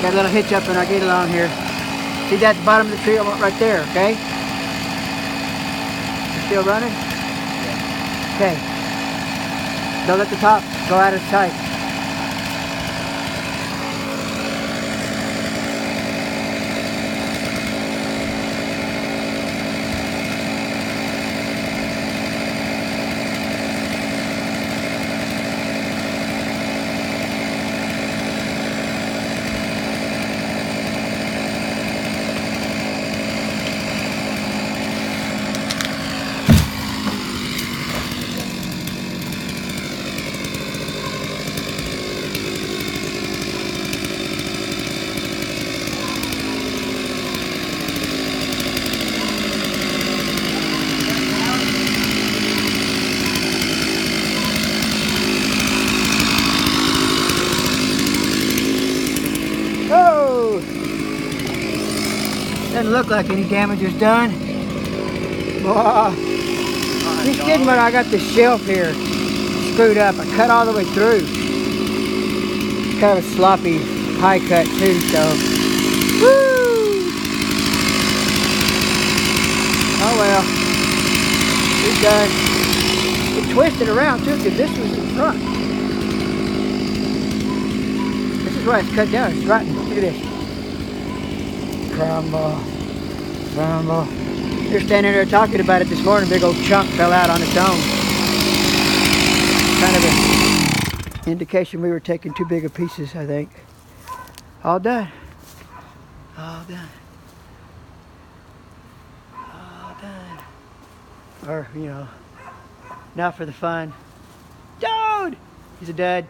Got a little hitch up in our get along here. See that bottom of the tree right there, okay? You still running? Yeah. Okay. Don't let the top go out of sight. Oh! Doesn't look like any damage was done. Just kidding when I got the shelf here screwed up. I cut all the way through. It's kind of a sloppy high cut too, so. Woo! Oh well. It's done. It twisted around too because this was in front. This is why it's cut down. It's rotten. Look at this. Crumble. Crumble. You're standing there talking about it this morning. Big old chunk fell out on its own. Kind of an indication we were taking too big of pieces, I think. All done. All done. All done. Or, you know, now for the fun. Dude! He's a dud.